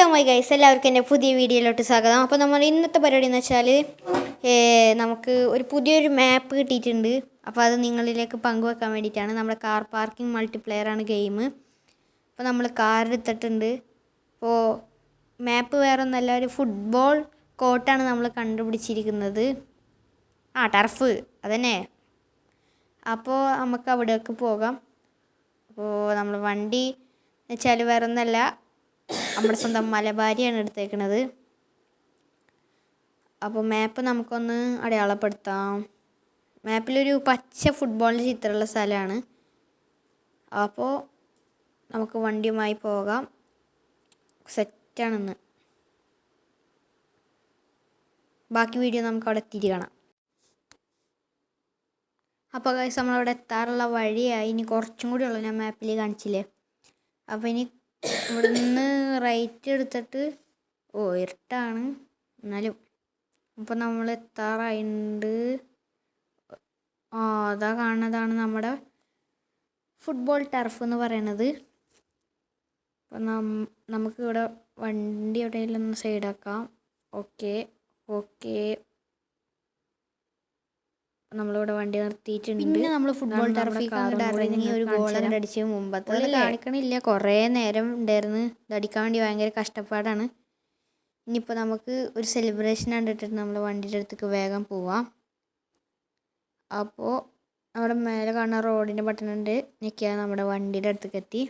Hello my guys, എല്ലാവർക്കും എൻ്റെ പുതിയ വീഡിയോയിലോട്ട് സ്വാഗതം. അപ്പോൾ നമ്മൾ ഇന്നത്തെ പരിപാടി എന്ന് വെച്ചാൽ നമുക്ക് ഒരു പുതിയൊരു മാപ്പ് കിട്ടിയിട്ടുണ്ട്. അപ്പോൾ അത് നിങ്ങളിലേക്ക് പങ്കുവെക്കാൻ വേണ്ടിയിട്ടാണ്. നമ്മുടെ കാർ പാർക്കിംഗ് മൾട്ടിപ്ലെയറാണ് ഗെയിം. അപ്പോൾ നമ്മൾ കാർ എടുത്തിട്ടുണ്ട്. അപ്പോൾ മാപ്പ് വേറെ ഒന്നല്ല, ഒരു ഫുട്ബോൾ കോർട്ടാണ് നമ്മൾ കണ്ടുപിടിച്ചിരിക്കുന്നത്. ടർഫ് അതന്നെ. അപ്പോൾ നമുക്ക് അവിടേക്ക് പോകാം. അപ്പോൾ നമ്മൾ വണ്ടി വെച്ചാൽ വേറെ ഒന്നല്ല, നമ്മുടെ സ്വന്തം മലബാരിയാണ് എടുത്തേക്കുന്നത്. അപ്പോൾ മാപ്പ് നമുക്കൊന്ന് അടയാളപ്പെടുത്താം. മാപ്പിലൊരു പച്ച ഫുട്ബോളിൻ്റെ ചിത്രമുള്ള സ്ഥലമാണ്. അപ്പോൾ നമുക്ക് വണ്ടിയുമായി പോകാം. സെറ്റാണെന്ന്. ബാക്കി വീഡിയോ നമുക്ക് അവിടെ എത്തിയിട്ട് കാണാം. അപ്പോൾ ഗൈസ്, നമ്മളവിടെ എത്താറുള്ള വഴിയായി. ഇനി കുറച്ചും കൂടി ഉള്ളൂ, ഞാൻ മാപ്പിൽ കാണിച്ചില്ലേ. അപ്പോൾ ഇനി ഇവിടെ നിന്ന് റൈറ്റ് എടുത്തിട്ട് ഇരുട്ടാണ് എന്നാലും. അപ്പോൾ നമ്മൾ എത്താറായിട്ടുണ്ട്. അതാ കാണുന്നതാണ് നമ്മുടെ ഫുട്ബോൾ ടർഫ് എന്ന് പറയണത്. അപ്പം നമുക്ക് ഇവിടെ വണ്ടി എവിടെയെങ്കിലും ഒന്ന് സൈഡാക്കാം. ഓക്കെ. നമ്മളിവിടെ വണ്ടി നിർത്തിയിട്ടുണ്ട്. പിന്നെ നമ്മൾ ഫുട്ബോൾ ടർഫിൽ ഇറങ്ങി ഒരു ഗോൾ അടിച്ച് മുമ്പത്തെ കാണിക്കണില്ല, കുറേ നേരം ഉണ്ടായിരുന്നു. ഇതടിക്കാൻ വേണ്ടി ഭയങ്കര കഷ്ടപ്പാടാണ്. ഇനിയിപ്പോൾ നമുക്ക് ഒരു സെലിബ്രേഷൻ കണ്ടിട്ട് നമ്മൾ വണ്ടിയുടെ അടുത്തേക്ക് വേഗം പോവാം. അപ്പോൾ അവിടെ മേലെ കാണുന്ന റോഡിൻ്റെ ബട്ടണുണ്ട്, ഞെക്കിയാൽ നമ്മുടെ വണ്ടിയുടെ അടുത്തേക്ക് എത്തി.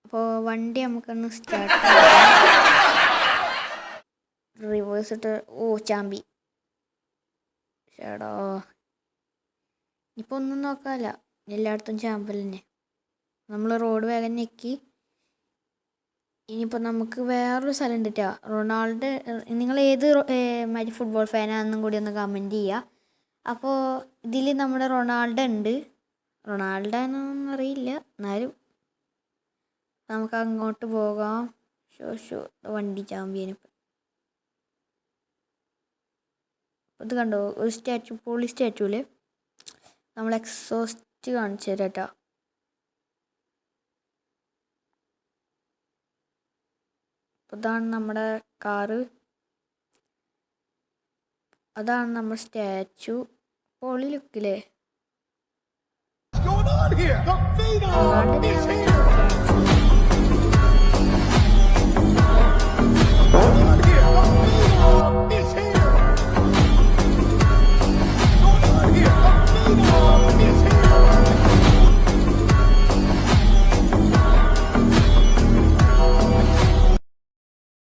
അപ്പോൾ വണ്ടി നമുക്കൊന്ന് സ്റ്റാർട്ട് റിവേഴ്സ് ഇട്ട് ചാമ്പി ചേടാ. ഇപ്പോൾ ഒന്നും നോക്കാമല്ല, എല്ലായിടത്തും ചാമ്പൽ തന്നെ. നമ്മൾ റോഡ് വേഗം ഞെക്കി. ഇനിയിപ്പോൾ നമുക്ക് വേറൊരു സ്ഥലം ഉണ്ട് കേട്ടോ, റൊണാൾഡോ. നിങ്ങൾ ഏത് ഫുട്ബോൾ ഫാനാണെന്നും കൂടി ഒന്ന് കമൻറ്റ് ചെയ്യുക. അപ്പോൾ ഇതിൽ നമ്മുടെ റൊണാൾഡോ ഉണ്ട്. റൊണാൾഡോ എന്നൊന്നും അറിയില്ല, എന്നാലും നമുക്ക് അങ്ങോട്ട് പോകാം. വണ്ടി ചാമ്പ്യനിപ്പോൾ ഇത് കണ്ടോ, ഒരു സ്റ്റാച്ചു, പോളി സ്റ്റാച്ചുവിൽ നമ്മൾ എക്സോസ്റ്റ് കാണിച്ചു തരാം കേട്ടോ. അപ്പോൾ ഇതാണ് നമ്മുടെ കാറ്, അതാണ് നമ്മുടെ സ്റ്റാച്ചു. പൊളി ലുക്കില്ലേ.